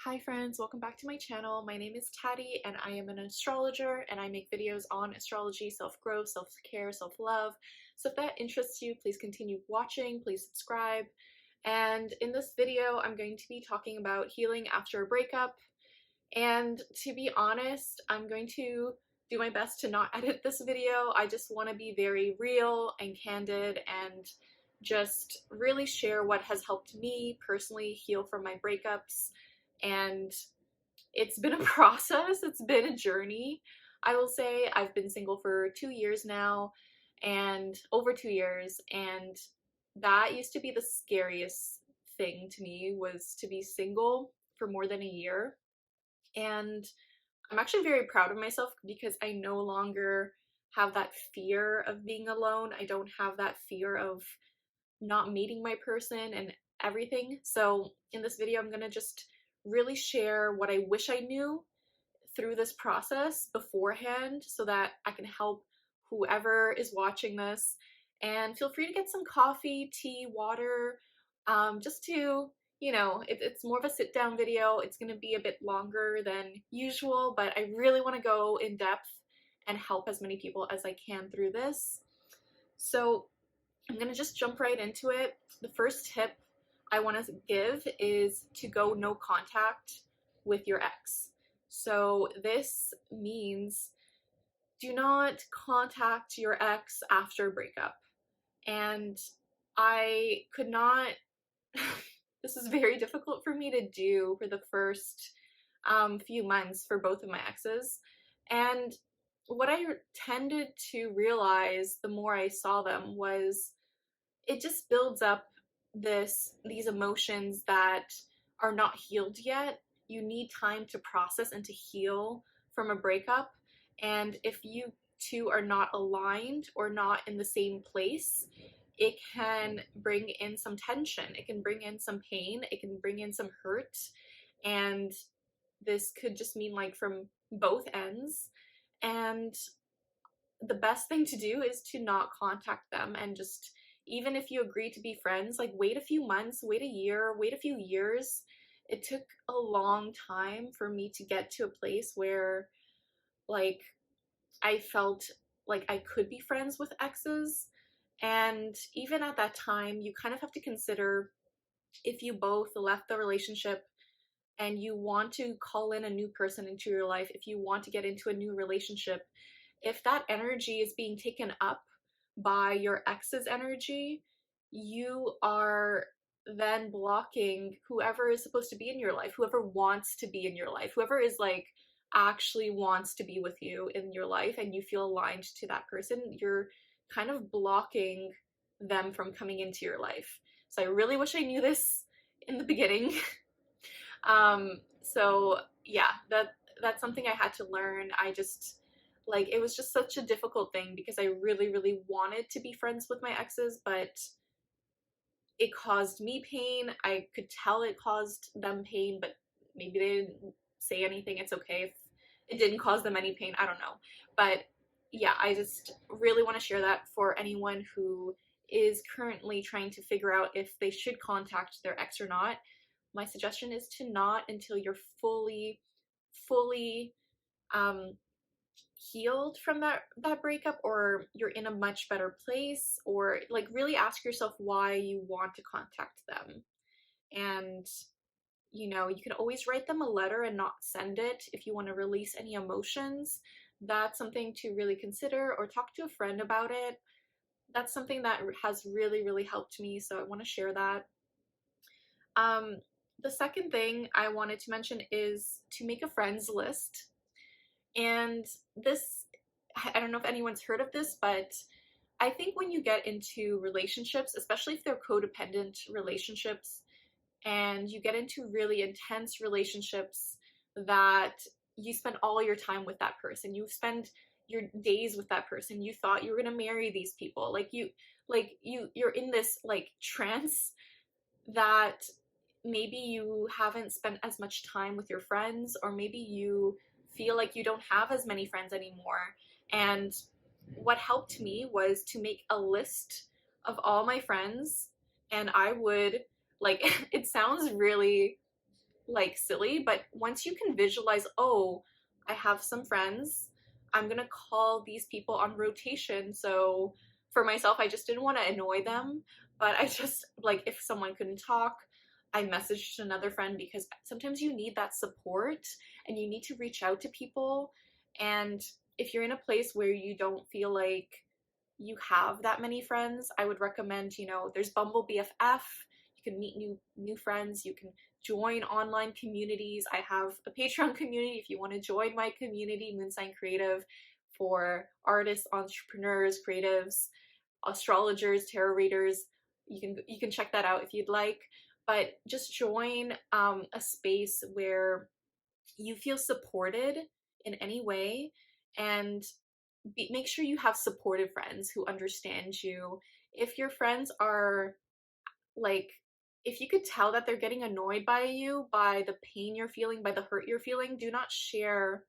Hi friends, welcome back to my channel. My name is Taddy and I am an astrologer and I make videos on astrology, self-growth, self-care, self-love. So if that interests you, please continue watching, please subscribe. And in this video, I'm going to be talking about healing after a breakup. And to be honest, I'm going to do my best to not edit this video. I just want to be very real and candid and just really share what has helped me personally heal from my breakups. And it's been a process, it's been a journey. I will say I've been single for 2 years now, and over 2 years, and that used to be the scariest thing to me, was to be single for more than a year. And I'm actually very proud of myself because I no longer have that fear of being alone. I don't have that fear of not meeting my person and everything. So in this video, I'm gonna just really share what I wish I knew through this process beforehand so that I can help whoever is watching this. And feel free to get some coffee, tea, water, just to, it's more of a sit down video. It's going to be a bit longer than usual, but I really want to go in depth and help as many people as I can through this. So I'm going to just jump right into it. The first tip I want to give is to go no contact with your ex. So this means do not contact your ex after a breakup. And I could not, this is very difficult for me to do for the first few months for both of my exes. And what I tended to realize the more I saw them was it just builds up these emotions that are not healed yet. You need time to process and to heal from a breakup. And if you two are not aligned or not in the same place, it can bring in some tension. It can bring in some pain. It can bring in some hurt. And this could just mean like from both ends. And the best thing to do is to not contact them, and just, even if you agree to be friends, like wait a few months, wait a year, wait a few years. It took a long time for me to get to a place where like I felt like I could be friends with exes. And even at that time, you kind of have to consider, if you both left the relationship and you want to call in a new person into your life, if you want to get into a new relationship, if that energy is being taken up by your ex's energy, you are then blocking whoever is supposed to be in your life, whoever wants to be in your life, whoever is like actually wants to be with you in your life, and you feel aligned to that person. You're kind of blocking them from coming into your life. So I really wish I knew this in the beginning. So yeah, that's something I had to learn. I just, like, it was just such a difficult thing because I really, really wanted to be friends with my exes, but it caused me pain. I could tell it caused them pain, but maybe they didn't say anything. It's okay if it didn't cause them any pain. I don't know. But yeah, I just really want to share that for anyone who is currently trying to figure out if they should contact their ex or not. My suggestion is to not until you're fully healed from that breakup, or you're in a much better place, or like really ask yourself why you want to contact them. And you can always write them a letter and not send it if you want to release any emotions. That's something to really consider, or talk to a friend about it. That's something that has really, really helped me, so I want to share that. The second thing I wanted to mention is to make a friends list. And this, I don't know if anyone's heard of this, but I think when you get into relationships, especially if they're codependent relationships, and you get into really intense relationships that you spend all your time with that person, you spend your days with that person, you thought you were going to marry these people, you're in this like trance that maybe you haven't spent as much time with your friends, or maybe you feel like you don't have as many friends anymore. And what helped me was to make a list of all my friends, and I would, like, it sounds really like silly, but once you can visualize, oh, I have some friends, I'm gonna call these people on rotation. So for myself, I just didn't want to annoy them, but I just, like, if someone couldn't talk, I messaged another friend, because sometimes you need that support and you need to reach out to people. And if you're in a place where you don't feel like you have that many friends, I would recommend, there's Bumble BFF. You can meet new friends. You can join online communities. I have a Patreon community if you want to join my community, Moonsign Creative, for artists, entrepreneurs, creatives, astrologers, tarot readers. You can check that out if you'd like. But just join a space where you feel supported in any way, and make sure you have supportive friends who understand you. If your friends are like, if you could tell that they're getting annoyed by you, by the pain you're feeling, by the hurt you're feeling, do not share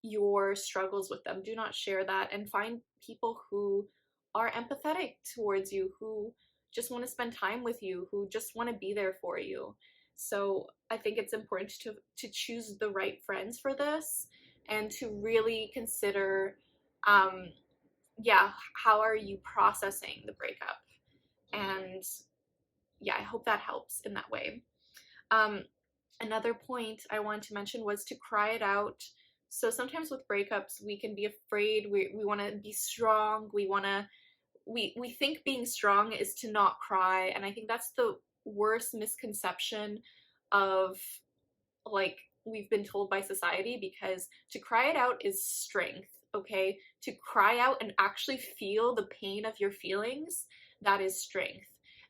your struggles with them. Do not share that, and find people who are empathetic towards you, who just want to spend time with you, who just want to be there for you. So I think it's important to choose the right friends for this, and to really consider, um, yeah, how are you processing the breakup? And yeah, I hope that helps in that way. Um, Another point I wanted to mention was to cry it out. So sometimes with breakups, we can be afraid. We want to be strong. We think being strong is to not cry, and I think that's the worst misconception of, like, we've been told by society, because to cry it out is strength. Okay, to cry out and actually feel the pain of your feelings, that is strength.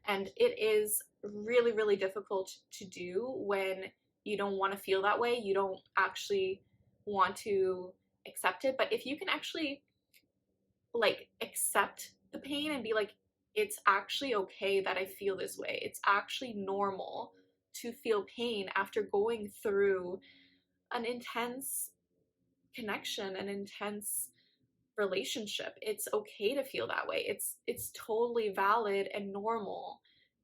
And it is really, really difficult to do when you don't want to feel that way, you don't actually want to accept it. But if you can actually, like, accept the pain and be like, it's actually okay that I feel this way, it's actually normal to feel pain after going through an intense connection, an intense relationship. It's okay to feel that way. It's totally valid and normal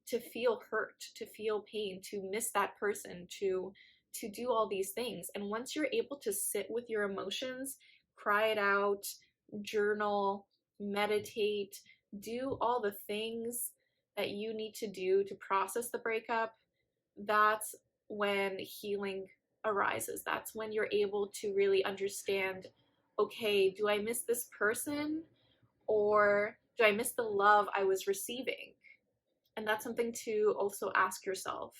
to feel hurt, to feel pain, to miss that person, to do all these things. And once you're able to sit with your emotions, cry it out, journal, meditate, do all the things that you need to do to process the breakup, that's when healing arises. That's when you're able to really understand, okay, do I miss this person, or do I miss the love I was receiving? And that's something to also ask yourself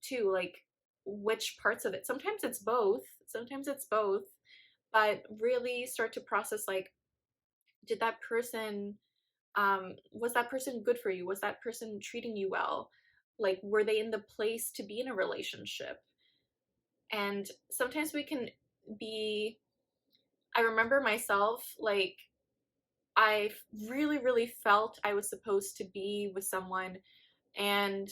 too, like, which parts of it. Sometimes it's both. Sometimes it's both. But really start to process, like, did that person, was that person good for you? Was that person treating you well? Like, were they in the place to be in a relationship? And sometimes we can be, I remember myself, like, I really, really felt I was supposed to be with someone, and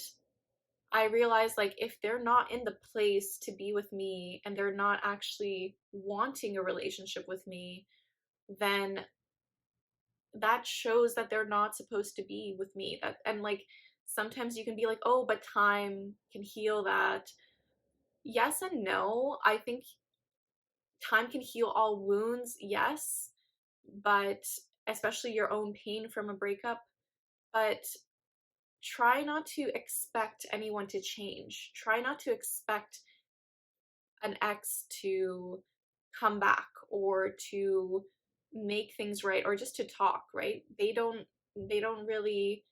I realized, like, if they're not in the place to be with me and they're not actually wanting a relationship with me, then that shows that they're not supposed to be with me. That, and like, sometimes you can be like, oh, but time can heal that. Yes and no. I think time can heal all wounds, yes, but especially your own pain from a breakup. But try not to expect anyone to change. Try not to expect an ex to come back, or to make things right, or just to talk, right? They don't really,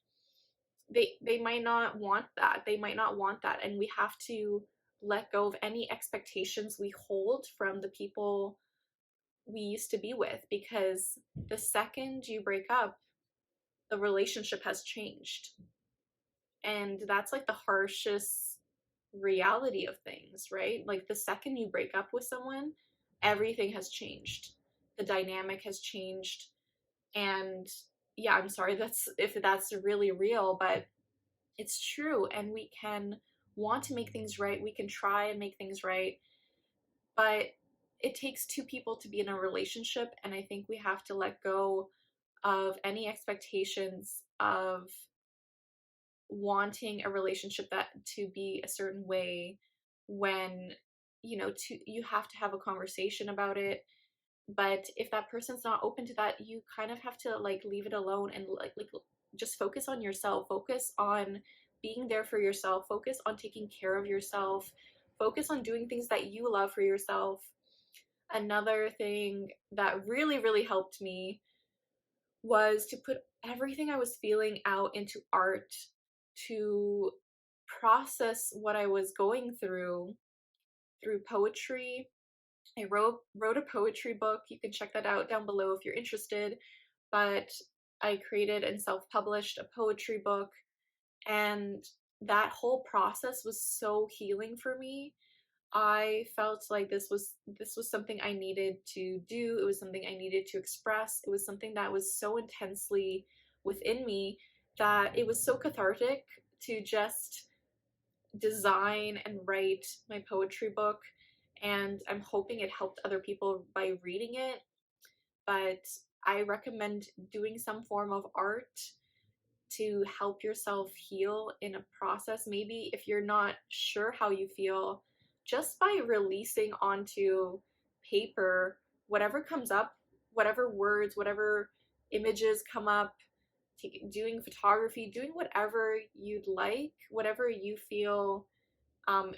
they might not want that. They might not want that. And we have to let go of any expectations we hold from the people we used to be with, because the second you break up, the relationship has changed. And that's like the harshest reality of things, right? Like, the second you break up with someone, everything has changed. The dynamic has changed. And yeah, I'm sorry that's if that's really real, but it's true. And we can want to make things right. We can try and make things right, but it takes two people to be in a relationship, and I think we have to let go of any expectations of wanting a relationship that to be a certain way, when, you have to have a conversation about it. But if that person's not open to that, you kind of have to like leave it alone and like just focus on yourself, focus on being there for yourself, focus on taking care of yourself, focus on doing things that you love for yourself. Another thing that really, really helped me was to put everything I was feeling out into art, to process what I was going through poetry. I wrote a poetry book. You can check that out down below if you're interested. But I created and self-published a poetry book, and that whole process was so healing for me. I felt like this was something I needed to do. It was something I needed to express. It was something that was so intensely within me that it was so cathartic to just design and write my poetry book. And I'm hoping it helped other people by reading it. But I recommend doing some form of art to help yourself heal in a process. Maybe if you're not sure how you feel, just by releasing onto paper whatever comes up, whatever words, whatever images come up, doing photography, doing whatever you'd like, whatever you feel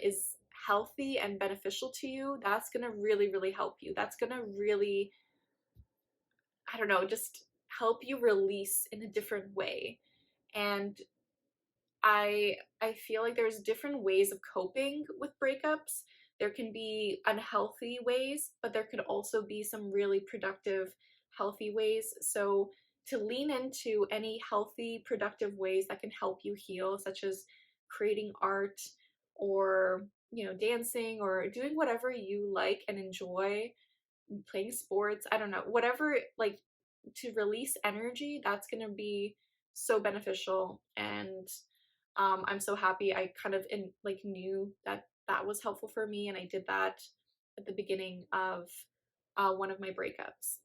is healthy and beneficial to you, that's gonna really, really help you. That's gonna really, I don't know, just help you release in a different way. And I feel like there's different ways of coping with breakups. There can be unhealthy ways, but there could also be some really productive, healthy ways. So to lean into any healthy, productive ways that can help you heal, such as creating art or, dancing or doing whatever you like and enjoy, playing sports, I don't know, whatever, like, to release energy, that's going to be so beneficial. And I'm so happy I kind of knew that that was helpful for me, and I did that at the beginning of one of my breakups.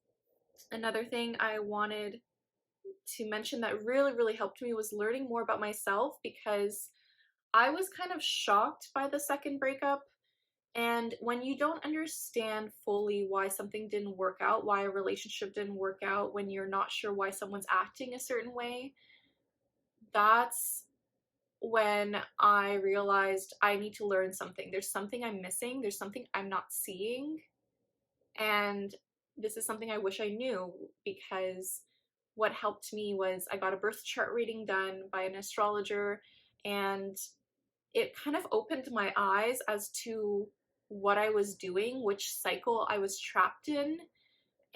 Another thing I wanted to mention that really, really helped me was learning more about myself, because I was kind of shocked by the second breakup. And when you don't understand fully why something didn't work out, why a relationship didn't work out, when you're not sure why someone's acting a certain way, that's when I realized I need to learn something. There's something I'm missing, there's something I'm not seeing, and this is something I wish I knew, because what helped me was I got a birth chart reading done by an astrologer, and it kind of opened my eyes as to what I was doing, which cycle I was trapped in.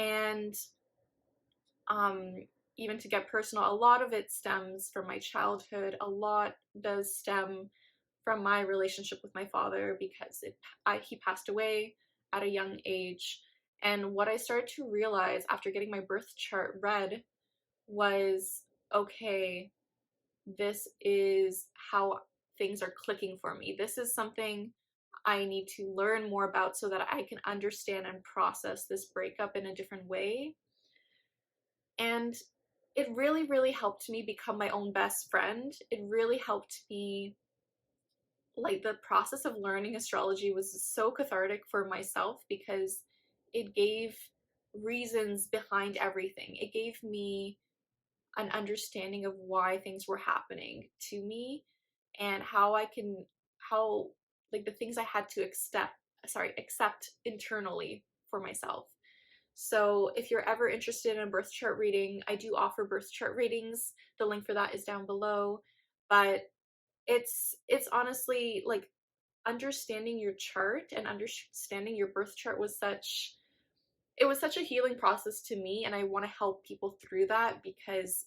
And um, even to get personal, a lot of it stems from my childhood. A lot does stem from my relationship with my father, because he passed away at a young age. And what I started to realize after getting my birth chart read was, okay, this is how things are clicking for me. This is something I need to learn more about so that I can understand and process this breakup in a different way. And it really, really helped me become my own best friend. It really helped me, like, the process of learning astrology was so cathartic for myself, because it gave reasons behind everything. It gave me an understanding of why things were happening to me, and how, like, the things I had to accept internally for myself. So if you're ever interested in a birth chart reading, I do offer birth chart readings. The link for that is down below. But it's honestly, like, understanding your chart and understanding your birth chart was such a healing process to me, and I want to help people through that, because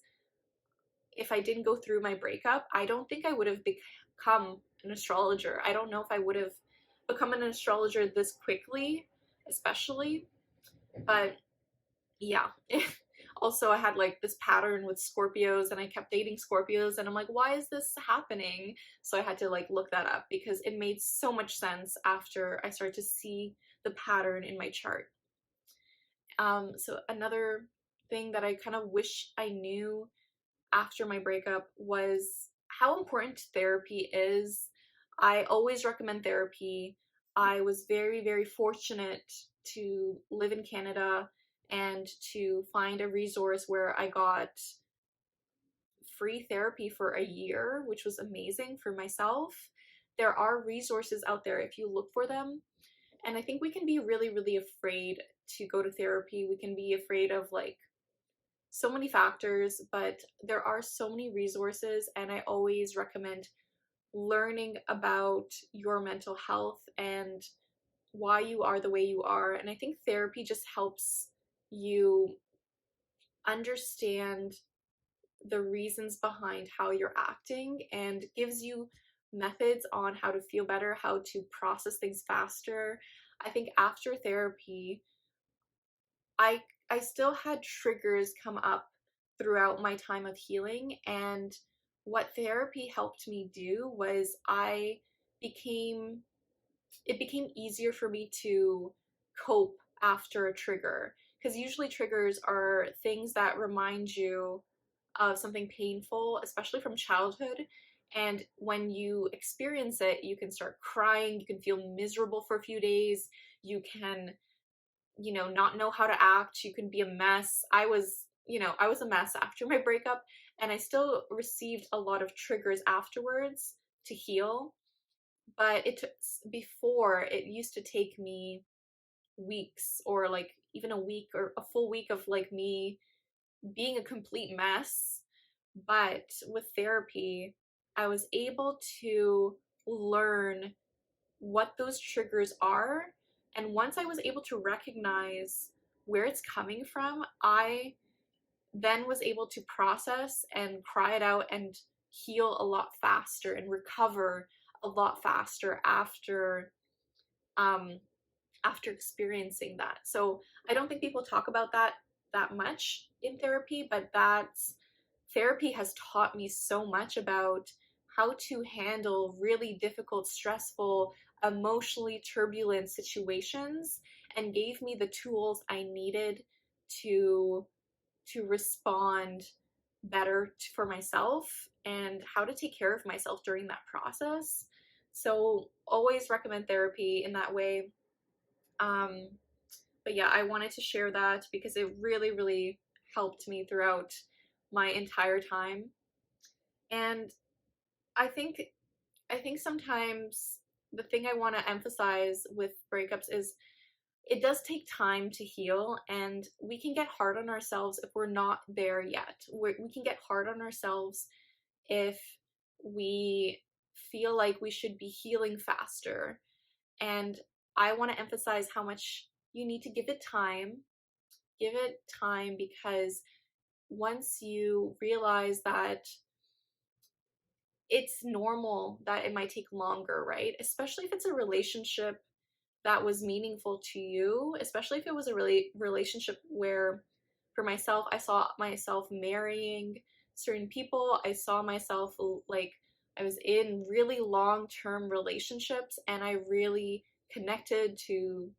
if I didn't go through my breakup, I don't think I would have become an astrologer. I don't know if I would have become an astrologer this quickly, especially. But yeah. Also, I had like this pattern with Scorpios, and I kept dating Scorpios, and I'm like, why is this happening? So I had to like look that up, because it made so much sense after I started to see the pattern in my chart. So another thing that I kind of wish I knew after my breakup was how important therapy is. I always recommend therapy. I was very, very fortunate to live in Canada and to find a resource where I got free therapy for a year, which was amazing for myself. There are resources out there if you look for them. And I think we can be really, really afraid to go to therapy. We can be afraid of like so many factors, but there are so many resources, and I always recommend learning about your mental health and why you are the way you are. And I think therapy just helps you understand the reasons behind how you're acting and gives you methods on how to feel better, how to process things faster. I think after therapy, I I still had triggers come up throughout my time of healing, and what therapy helped me do was became it became easier for me to cope after a trigger, because usually triggers are things that remind you of something painful, especially from childhood. And when you experience it, you can start crying, you can feel miserable for a few days, you can, not know how to act, you can be a mess. I was a mess after my breakup, and I still received a lot of triggers afterwards to heal. But before, it used to take me weeks, or like even a week or a full week of like me being a complete mess. But with therapy, I was able to learn what those triggers are. And once I was able to recognize where it's coming from, I then was able to process and cry it out and heal a lot faster and recover a lot faster um, after experiencing that. So I don't think people talk about that much in therapy, but therapy has taught me so much about how to handle really difficult, stressful, emotionally turbulent situations, and gave me the tools I needed to respond better for myself, and how to take care of myself during that process. So always recommend therapy in that way. um, but yeah, I wanted to share that because it really, really helped me throughout my entire time. And I think sometimes the thing I want to emphasize with breakups is it does take time to heal, and we can get hard on ourselves if we're not there yet. We can get hard on ourselves if we feel like we should be healing faster. And I want to emphasize how much you need to give it time. Give it time, because once you realize that it's normal that it might take longer, right? Especially if it's a relationship that was meaningful to you, especially if it was a relationship where, for myself, I saw myself marrying certain people. I saw myself like I was in really long-term relationships, and I really connected to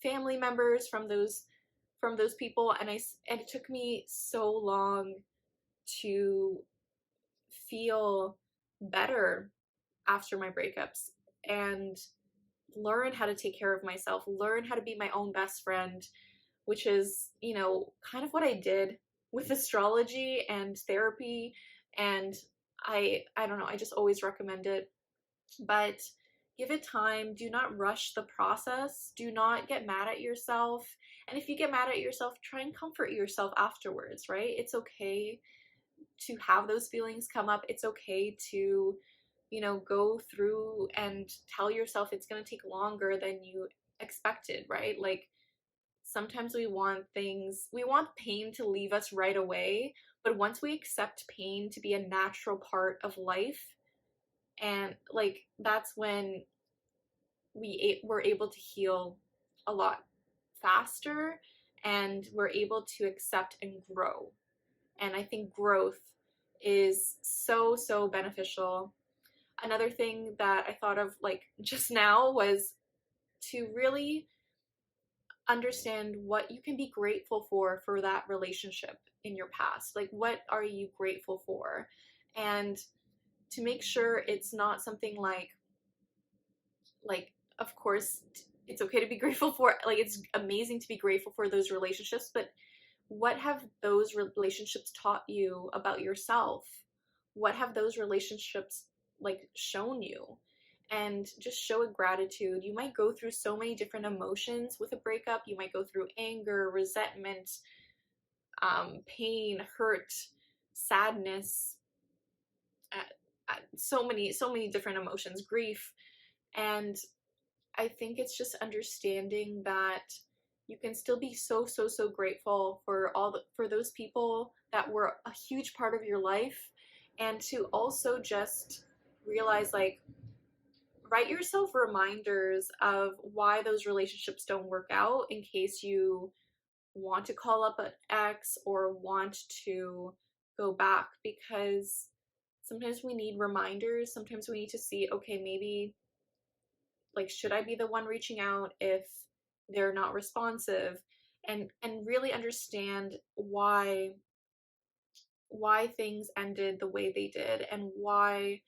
family members from those people, and it took me so long to feel better after my breakups, and learn how to take care of myself, learn how to be my own best friend, which is, kind of what I did with astrology and therapy. And I don't know, I just always recommend it. But give it time. Do not rush the process. Do not get mad at yourself. And if you get mad at yourself, try and comfort yourself afterwards, right? It's okay to have those feelings come up. It's okay to, go through and tell yourself it's going to take longer than you expected, right? Like sometimes we want pain to leave us right away, but once we accept pain to be a natural part of life, and like that's when we're able to heal a lot faster, and we're able to accept and grow. And I think growth is so, so beneficial. Another thing that I thought of like just now was to really understand what you can be grateful for that relationship in your past. Like, what are you grateful for? And to make sure it's not something like like, of course, it's okay to be grateful for, like, it's amazing to be grateful for those relationships, but what have those relationships taught you about yourself? What have those relationships like shown you? And just show a gratitude. You might go through so many different emotions with a breakup. You might go through anger, resentment, pain, hurt, sadness, so many different emotions, grief. And I think it's just understanding that you can still be so grateful for for those people that were a huge part of your life, and to also just realize, like, write yourself reminders of why those relationships don't work out in case you want to call up an ex or want to go back, because sometimes we need reminders. Sometimes we need to see, okay, maybe, like, should I be the one reaching out if they're not responsive, and really understand why things ended the way they did, and why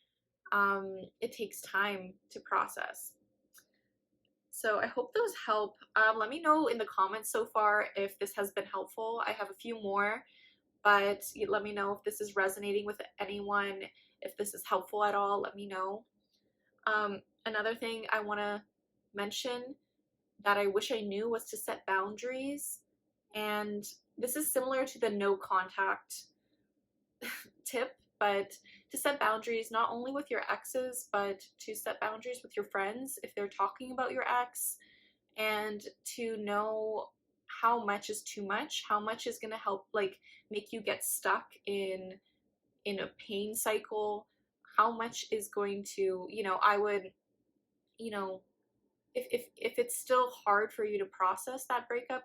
it takes time to process. So I hope those help. Let me know in the comments so far if this has been helpful. I have a few more, but let me know if this is resonating with anyone, if this is helpful at all. Let me know. Another thing I want to mention that I wish I knew was to set boundaries. And this is similar to the no contact tip, but to set boundaries not only with your exes, but to set boundaries with your friends if they're talking about your ex, and to know how much is too much, how much is going to help, like, make you get stuck in a pain cycle, how much is going to, I would, you know, if it's still hard for you to process that breakup,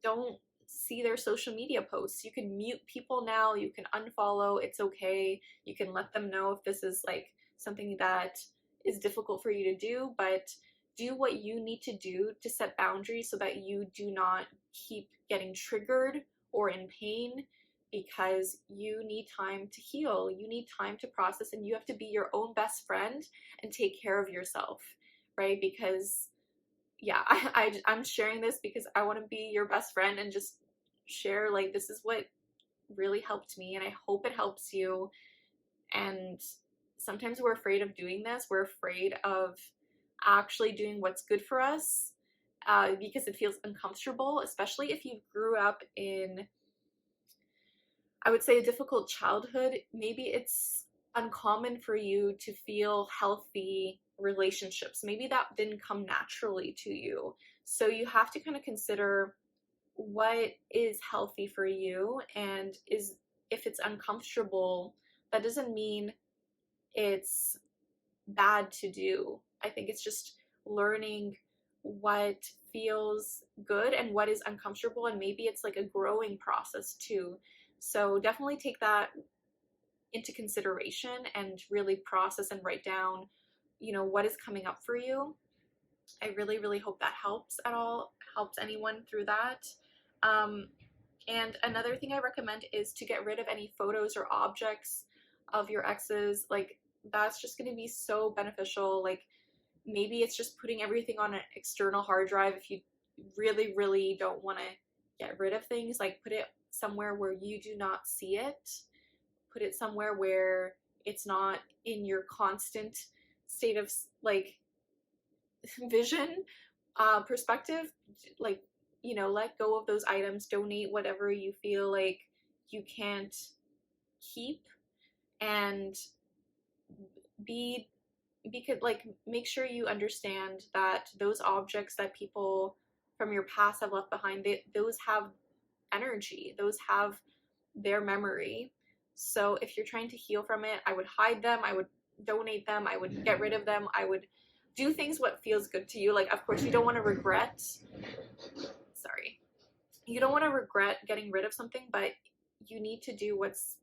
don't see their social media posts. You can mute people now, you can unfollow, it's okay. You can let them know if this is like something that is difficult for you to do, but do what you need to do to set boundaries so that you do not keep getting triggered or in pain, because you need time to heal, you need time to process, and you have to be your own best friend and take care of yourself, right? Because yeah, I'm sharing this because I want to be your best friend and just share, like, this is what really helped me, and I hope it helps you. And sometimes we're afraid of doing this. We're afraid of actually doing what's good for us, because it feels uncomfortable, especially if you grew up in, I would say, a difficult childhood. Maybe it's uncommon for you to feel healthy relationships. Maybe that didn't come naturally to you. So you have to kind of consider what is healthy for you, and is, if it's uncomfortable, that doesn't mean it's bad to do. I think it's just learning what feels good and what is uncomfortable, and maybe it's like a growing process too. So definitely take that into consideration and really process and write down, what is coming up for you. I really hope that helps at all, helps anyone through that. Um, and another thing I recommend is to get rid of any photos or objects of your exes. Like, that's just going to be so beneficial. Like, maybe it's just putting everything on an external hard drive if you really don't want to get rid of things. Like, put it somewhere where you do not see it. Put it somewhere where it's not in your constant state of, like, vision, perspective. Like, let go of those items, donate whatever you feel like you can't keep, and be because, like, make sure you understand that those objects that people from your past have left behind, those have energy, those have their memory. So if you're trying to heal from it, I would hide them, I would donate them, I would get rid of them, I would do things what feels good to you. Like, of course, you don't want to regret, sorry, you don't want to regret getting rid of something, but you need to do what's,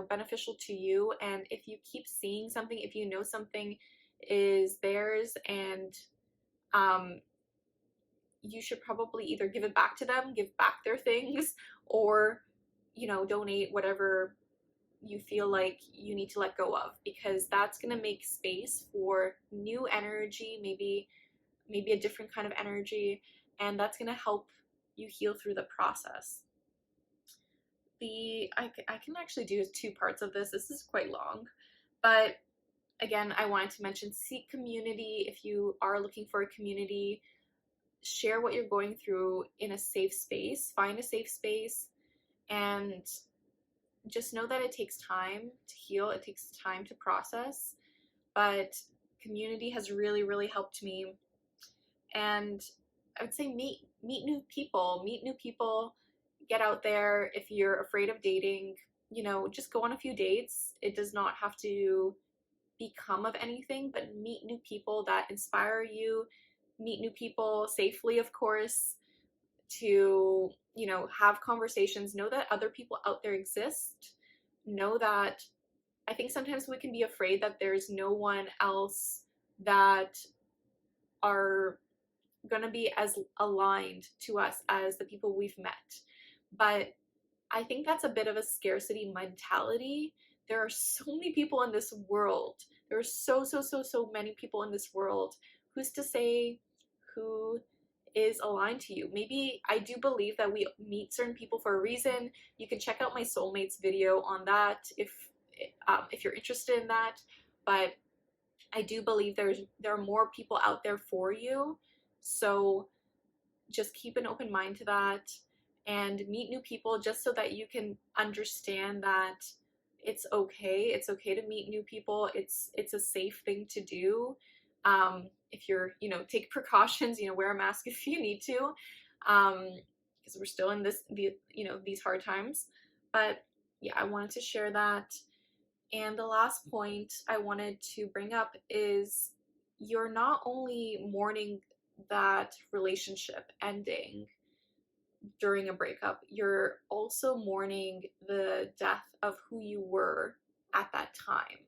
beneficial to you. And if you keep seeing something, if you know something is theirs, and you should probably either give it back to them, give back their things, or donate whatever you feel like you need to let go of, because that's going to make space for new energy, maybe a different kind of energy, and that's going to help you heal through the process. I can actually do 2 parts of this. This is quite long, but again, I wanted to mention, seek community. If you are looking for a community, share what you're going through in a safe space. Find a safe space, and just know that it takes time to heal. It takes time to process, but community has really, really helped me. And I would say meet new people. Meet new people. Get out there. If you're afraid of dating, just go on a few dates. It does not have to become of anything, but meet new people that inspire you. Meet new people safely, of course, to, have conversations. Know that other people out there exist. Know that I think sometimes we can be afraid that there's no one else that are gonna be as aligned to us as the people we've met. But I think that's a bit of a scarcity mentality. There are so many people in this world. There are so many people in this world. Who's to say who is aligned to you? Maybe I do believe that we meet certain people for a reason. You can check out my soulmates video on that if you're interested in that. But I do believe there are more people out there for you. So just keep an open mind to that, and meet new people, just so that you can understand that it's okay. It's okay to meet new people. It's a safe thing to do. If you're, take precautions, wear a mask if you need to, because we're still in these hard times. But yeah, I wanted to share that. And the last point I wanted to bring up is, you're not only mourning that relationship ending during a breakup, you're also mourning the death of who you were at that time,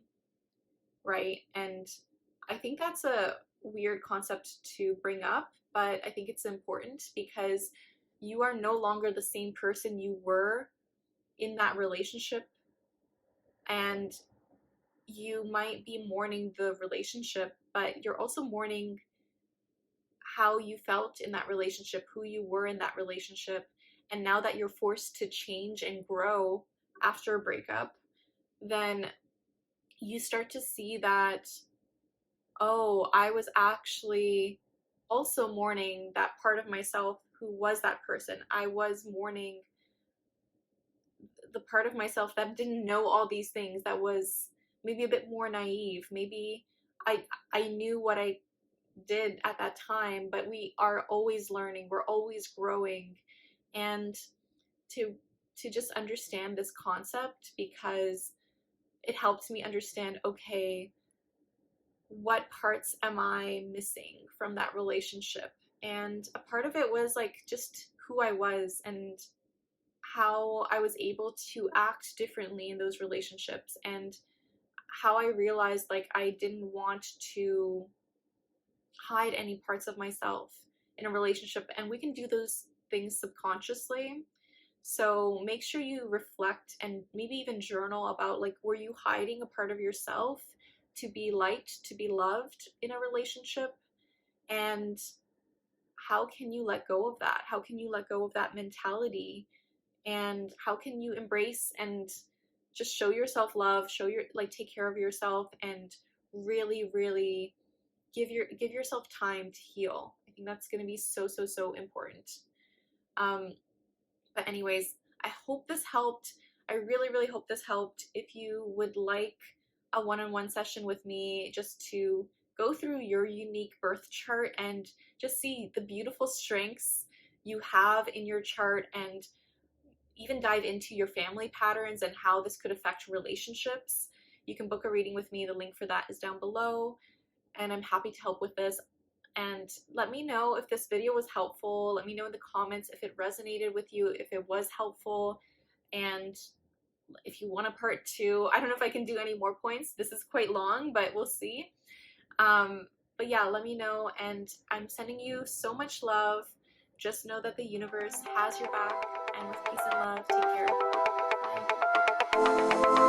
right? And I think that's a weird concept to bring up, but I think it's important, because you are no longer the same person you were in that relationship, and you might be mourning the relationship, but you're also mourning how you felt in that relationship, who you were in that relationship. And now that you're forced to change and grow after a breakup, then you start to see that, oh, I was actually also mourning that part of myself who was that person. I was mourning the part of myself that didn't know all these things, that was maybe a bit more naive. Maybe I knew what I did at that time, but we are always learning, we're always growing. And to just understand this concept, because it helps me understand, okay, what parts am I missing from that relationship? And a part of it was like just who I was, and how I was able to act differently in those relationships, and how I realized like I didn't want to hide any parts of myself in a relationship. And we can do those things subconsciously. So make sure you reflect, and maybe even journal about, like, were you hiding a part of yourself to be liked, to be loved in a relationship? And how can you let go of that? How can you let go of that mentality? And how can you embrace and just show yourself love, take care of yourself, and really, really give yourself time to heal. I think that's going to be so important. But anyways, I hope this helped. I really, really hope this helped. If you would like a one-on-one session with me, just to go through your unique birth chart and just see the beautiful strengths you have in your chart, and even dive into your family patterns and how this could affect relationships, you can book a reading with me. The link for that is down below, and I'm happy to help with this. And let me know if this video was helpful. Let me know in the comments if it resonated with you, if it was helpful, and if you want a part 2. I don't know if I can do any more points. This is quite long, but we'll see. But yeah, let me know, and I'm sending you so much love. Just know that the universe has your back, and with peace and love, take care. Bye.